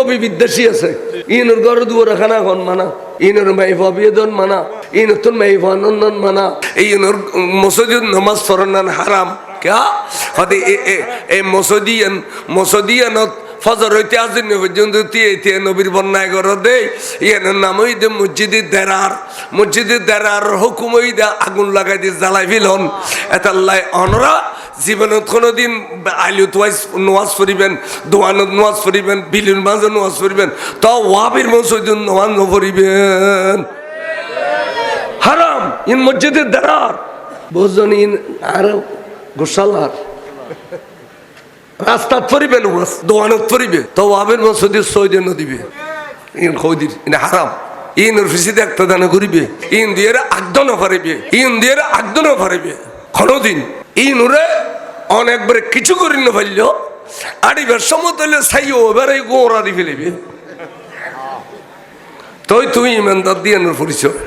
নবী বিদ্বেষী আছে ইনুর ঘর দুয়ারে খানা খন মানা ইনুর মাইফা বিয়েদন মানা ইনুর মাইফা নন্দন মানা ইনুর মসজিদ নামাজ পড়ান হারাম क्या हदे ए मसदियन फजर হইতে আজিন পর্যন্ত তিয়ে নবীর বন্যায় করে দেই এর নাম হইতে মসজিদের দেরার হুকুম হইতে আগুন লাগাই দিয়ে জ্বালাই ফেলন এতাল্লাই অনরা জীবনত কোনোদিন আইলিউত ওয়াইজ নোয়াজ পড়িবেন দোয়ানত নোয়াজ পড়িবেন বিলুন মাঝে নোয়াজ পড়িবেন তো ওয়াবির মসজিদ নোয়াজ পড়িবেন হারাম ইন মসজিদের দেরার বুঝছেন ইন আর গোসালার রাস্তা ফরিবেন দোয়ানত ফরিবে তো আবের মসজিদের সৈদিন দিবে ইন খৌদির ইন হারাম ইন ফিসিতে একটা দানা করিবে ইন দিয়ে আগদন ফারিবে কোনদিন ইনুরে অনেকবারে কিছু করি না ফেললো আড়িবার সময় তাহলে সাইও এবারে গোড়া দি ফেলিবে তুই ইমানদার দিয়ে পরিচয়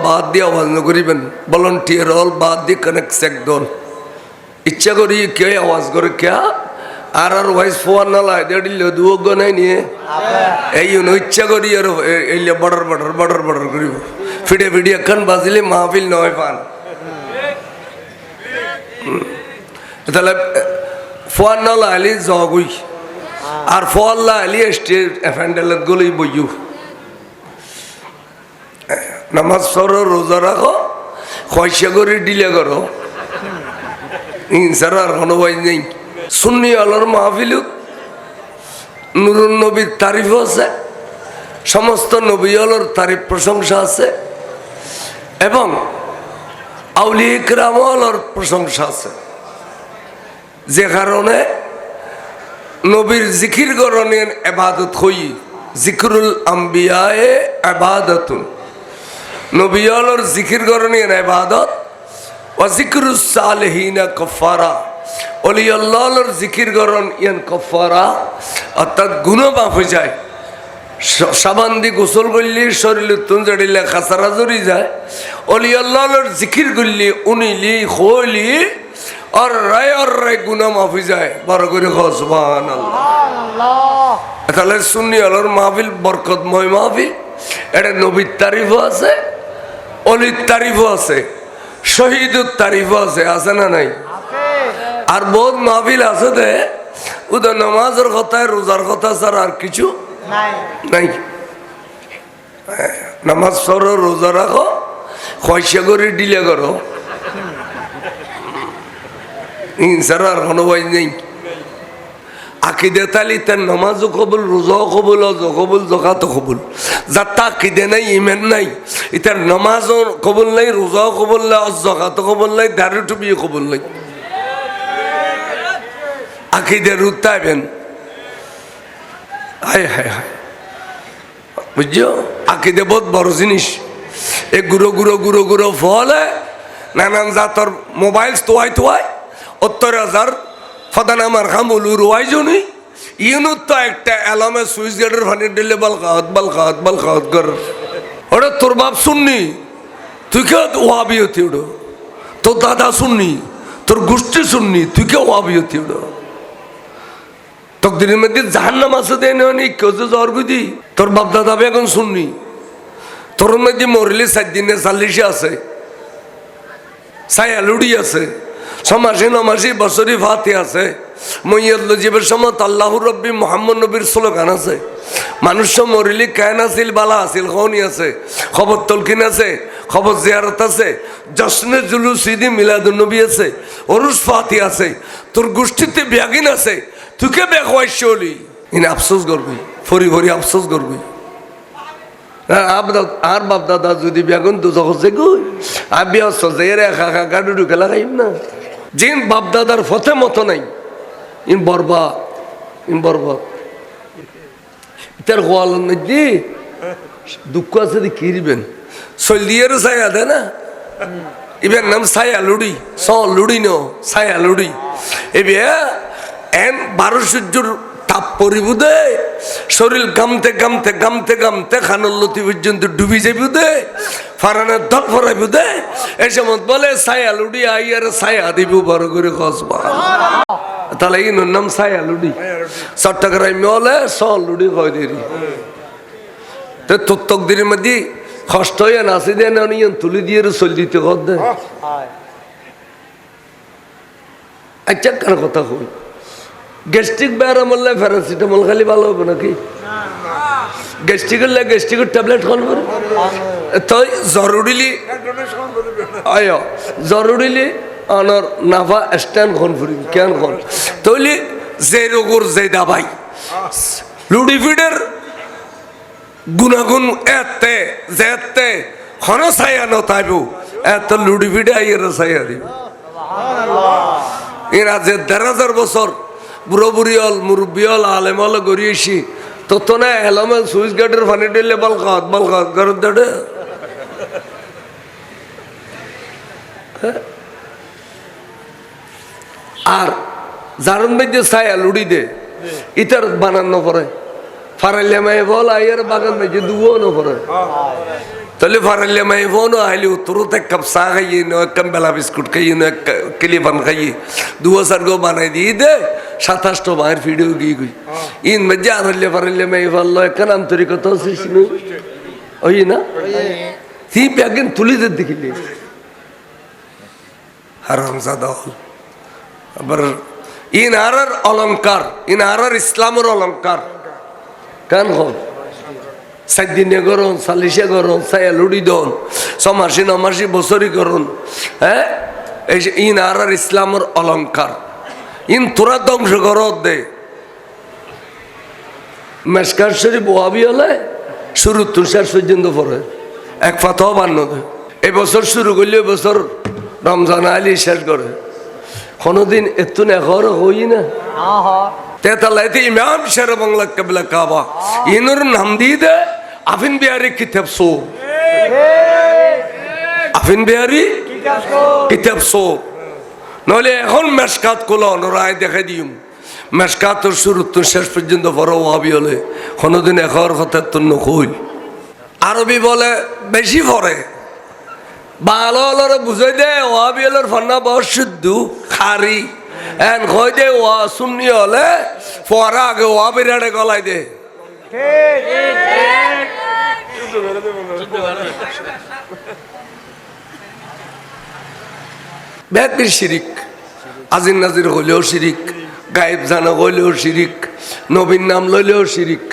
বাদ দিয়ে আওয়াজ করিবেন ভলান্টিয়ার হল বাদ দিয়ে কানেক্ট একদল ইচ্ছা করি কে আওয়াজ করে কে আর ওয়াইস ফোয়ার না লাই দিল দুয়োগ নাই নিয়ে এই ইচ্ছা করি আর এইলে বর্ডার করিব ফিডে এখন বাজিলে মাহফিল নয় পান তাহলে ফোয়ার না লাইলি জগুই আর ফোয়ার লাইলি স্টেজ ফ্যান্ডেলের গলেই বইয়ু নামাজ পড়ো রোজা রাখো পয়সা করে ডিলে করো ইনসার আর কোনো ভয় নেই সুন্নি আলোর মাহফিলুত নুরুন নবীর তারিফ আছে সমস্ত নবী আলোর তারিফ প্রশংসা আছে এবং আউলিয়া কিরাম আলোর প্রশংসা আছে যে কারণে নবীর জিকির গরণের ইবাদত হই জিকরুল আম্বিয়ায়ে ইবাদাতুন নবী আলোর জিকির গরণের ইবাদত ওয়া জিকরুস সালিহিনা কাফারা ওলি আল্লাহর জিকির গরণ ইয়ান কাফারা অর্থাৎ গুনাহ মাফ হয়ে যায় সাবান দি গোসল করলে শরীরে তুন জড়িলে খাসারা জড়ি যায় ওলি আল্লাহর জিকির করলে উনিলি খোলি আর রায় গুনাহ মাফ হয়ে যায় বড় করে সুবহানাল্লাহ তাহলে সুন্নি আলোর মাহফিল বরকতময় মাহফিল এটা নবীর তারিফও আছে অলির তারিফও আছে শহীদুর তারিফও আছে না নাই আর বহুত মাহফিল আছে দে ওদের নামাজের কথায় রোজার কথা ছাড়া আর কিছু নাই নামাজ পড়ো রোজা রাখো পয়সা করে ডিলে করো ছাড়া আর কোনো ভয় নেই আকিদে তালি তার নামাজও কবুল রোজাও কবুল অজও কবুল জকাতও কবুল যার তা আকিদে নাই ইমান নাই ইতার নামাজও কবুল নাই রোজাও কবুল নাই জকাতও কবুল নাই দাড়ি টুপিও কবুল নাই আকিদে রুতাইবেন হায় হায় হায় বুঝছো আকিদে বহুত বড় জিনিস এই গুঁড়ো ফলে নানান জাতর মোবাইল তোয়াই ৭০,০০০ ফদান আমার খামুল রুয়াই জনি ইউনুত তো একটা অ্যালামে সুইচ গেটের ফানি দিলে বাল খাওয়াত কর ওটা তোর বাপ শুননি তুই কে ওয়াবি হতি ওটা তোর দাদা শুননি তোর গোষ্ঠী শুননি তুই কে ওয়াবি হতি ওটা তকদিনের মধ্যে জাহান্নাম আছে দেয় নি কেউ যে জ্বর গুদি তোর বাপ দাদা এখন শুননি তোর মধ্যে মরলে ৪ দিনে ৪০ আছে সায়ালুড়ি আছে সমাসী নমাসী বছরই ফাতে আছে মইয়ুল্লাজিবের সময় আল্লাহু রব্বি মুহাম্মদ নবীর স্লোগান আছে মানুষ মরিলি কায়ন আছিল বালা আছিল খনি আছে খবর তলকিন আছে খবর জিয়ারত আছে জশ্নে জুলুস ঈদ মিলাদুন নবী আছে ওরুস ফাতি আছে তোর গোষ্ঠীতে ব্যাগিন আছে তুকে বেখওয়াইছলি ইন আফসোস করবি ফরি আফসোস করবি আর বাপ দাদা যদি বেগুন তো জগৎ গই আবি সজে রে খা গাডু ঢুকে লাগাইম না জিন বাপ দাদার ফতে মতো নাই ইন বরবাদ ইতার গোয়াল মধ্যে দুঃখ আছে দি কিরবেন সলদিয়ের ছায়া দে না ইবের নাম ছায়া লুড়ি লুড়ি নো ছায়া লুড়ি এবে এন 12 সূর্যর কাপ পরিব দে, শরীর গামতে গামতে গামতে গামতে খানোর লতি পর্যন্ত ডুবি যাইব দে, ফারানের দল ফরাইব দে। এই সময় বলে ছায়া লুডি আইয়ার ছায়া দিব বড় করে কসবা, তাহলে ইনোর নাম ছায়া লুডি। চট্টগ্রাম হলে সল লুডি কয় দেরি তো তোত্তক দিনের মধ্যে কষ্ট হয়ে নাচি দেয় না, তুলি দিয়ে চল দিতে কর দে। আচ্ছা কেন কথা কই, গ্যাস্ট্রিক ব্যায়াম বললে প্যারাসিটামল খালি ভালো হবে নাকি? গ্যাস্ট্রিকের লাগে গ্যাস্ট্রিকের ট্যাবলেট খান করে তো জরুরিলি জরুরিলি আনার নাফা স্ট্যান্ড খন ফুরি কেন খন তৈলি যে রোগর যে দাবাই লুডি ফিডের গুণাগুণ এতে যেতে হন ছায়া নতাইব এত লুডি ফিডে আইয়ের ছায়া দিব। এরা যে ১,৫০০ বছর বুড়ো বুড়ি হল মুরব্বী হল আলেম হল গড়িয়েছি তত না এলামেল সুইচ গেটের পানি দিলে বালকাত ঘরের দাঁড়ে আর জারণ মধ্যে ছায়া লুড়ি দে ইটার বানানো পরে ফারাইলে মাই বল আইয়ার বাগান মধ্যে দুও না পরে তাহলে ফারাইলে মাই বোনও আইলে তোরত এক কাপ চা খাইয়ে নো এক কাপ বেলা বিস্কুট খাইয়ে নো এক কিলিপান খাইয়ে ২,০০০ গো বানাই দিয়ে দে ২৭টা মায়ের ভিডিও গিয়ে গই ইন মধ্যে আরাইলে ফারাইলে মাই বললো একখান আন্তরিকতা সৃষ্টি নই ওই না সি ব্যাগেন তুলিদের দেখিলে হারামজাদা হল আবার ইনারার অলঙ্কার ইনারার ইসলামের অলঙ্কার কেন হল ৭ দিনে করুন ৪০ করুন ছায়া লুড়ি দন ৬ মাসি ৯ মাসি বছরই করুন হ্যাঁ এই ইনারার ইসলামের অলঙ্কার ইন তোরা ধ্বংস কর দে মেসকার শরীফ ওয়াবি হলে শুরু তুষার পর্যন্ত পড়ে এক ফাতাও বান্ন দে এবছর শুরু করলে এবছর রমজান আলী শেষ করে কোনদিন এত নেখর হই না তেতালাইতে ইমাম শের বাংলা কেবলা কাবা ইনুর নাম দিয়ে দে আফিন বিহারি কিতাব সো আফিন বিহারি কিতাব সো নইলে এখন মেসকাত কোলন রায় দেখাই দিম মেসকাতর শুরু তো শেষ পর্যন্ত বড় ওয়াবি হলে কোনদিন এখর কথা তো নকইল আরবি বলে বেশি পড়ে ভালো হলরে বুঝাই দে ওয়াবি হলর ফান্না বহুত শুদ্ধ খারি এন কই দে ওয়া সুন্নি হলে পড়া আগে ওয়াবির আড়ে গলাই দে বেতির শিরিক আজির নাজির হইলেও শিরিক গায়েব জানা হইলেও শিরিক নবীর নাম লইলেও শিরিক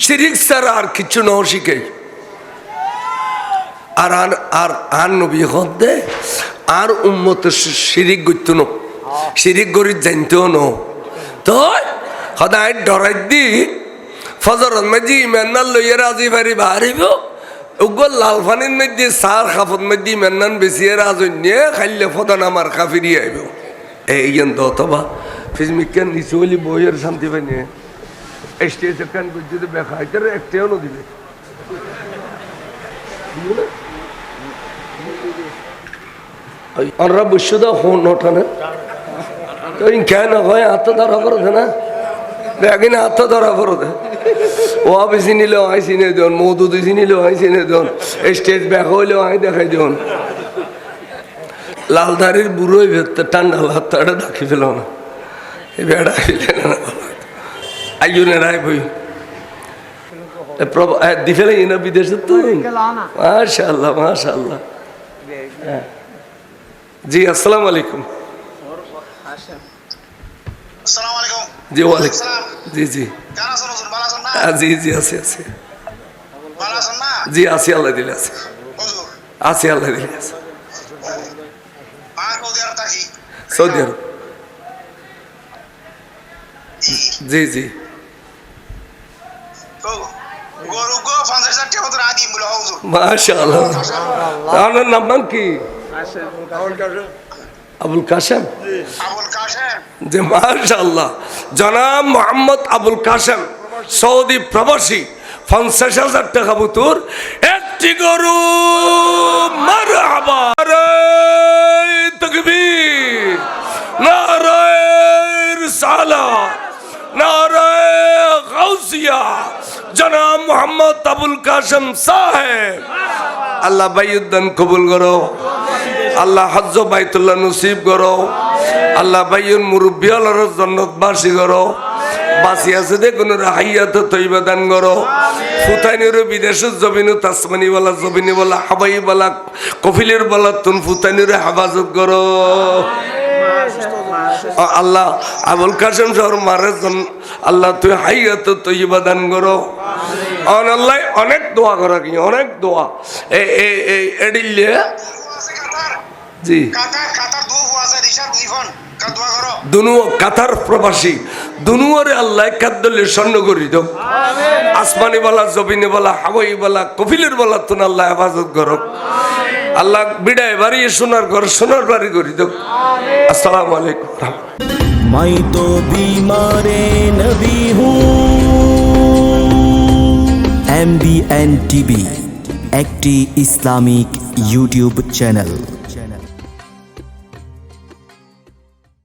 শিরিক ছাড়া আর কিছু নাও শিখাই আর আর আর নবী হদ দে আর উম্মত শিরিক গইতো ন শিরিক গরি জানতেও ন তো সদায় ডরাই দি ফজরত মধ্যে ইমান্নান লইয়া রাজি পারি বাহারিব উগল লাল পানির মধ্যে সার খাফত মধ্যে ইমান্নান বেশিয়ে রাজন্যে খাইলে ফদান আমার কাফিরি আইব এই অথবা ফিজমিকান নিচে বলি বইয়ের শান্তি পাইনি স্টেজ কান যদি বেখাইতে একটাও নদিবে আমরা বসে দাও ফোন ওঠানে কেন হয় আত্মধারা করো না ব্যাগিনে আত্মধারা করো ও বেশি নিলেও আই চিনে দেন মধু দিছি নিলেও আই চিনে দেন স্টেজ ব্যাগ হইলেও আই দেখাই দেন লালদারির বুড়োই ভেতর ঠান্ডা হাতটা ডাকি ফেল না এই বেড়া ফেলে না আইজনে রায় বই দি ফেলে না বিদেশে তো মাশাআল্লাহ মাশাআল্লাহ জি আসসালামু আলাইকুম জি ওয়ালাইকুম জি জি জি জি আছি আছি জি আছি আল্লাহ দিলে আছে আছি আল্লাহ দিলে আছে সৌদি আরব জি জি মাশাআল্লাহ আপনার নাম কি আবুল কাশেম যে মাশাআল্লাহ জনাব মোহাম্মদ আবুল কাশেম সৌদি প্রবাসী ৫০,০০০ টাকা বুতুর একটি গরু মারহাবা নারায়ে তাকবীর নারায়ে রিসালাত নারায়ে গাউসিয়া জনাব মোহাম্মদ আবুল কাসেম সাহেব আল্লাহ বাইউদ্দান কবুল করো আল্লাহ হজ্জ বাইতুল্লাহ নসিব করো আল্লাহ বাইউল মুরব্বী আল্লাহর জান্নাতবাসী করো বাসি আছে দেখুন হাইয়াত তৈবা দান করো ফুতাইনের বিদেশের জমিনু তাসমানি বলা জমিনি বলা হাবাই বলা কফিলের বলা তুন ফুতাইনের হেফাজত করো আল্লাহ আবুল কাসেম শহর মারে আল্লাহ তুই হাইয়াত তৈবা দান করো আল্লাহ অনেক দোয়া করা কি অনেক দোয়া এই এডিলে জি দুনু কাতার প্রবাসী দুনুয়ারে আল্লাহ কাদ্দলে স্বর্ণ করি দাও আসমানি বলা জমিনে বলা হাওয়াই বলা কফিলের বলা তুন আল্লাহ হেফাজত করো আল্লাহ বিদায় বাড়ি সোনার ঘর সোনার বাড়ি করি দাও আসসালামু আলাইকুম मैं तो बीमार नबी हूँ MBN TV একটি ইসলামিক ইউটিউব চ্যানেল।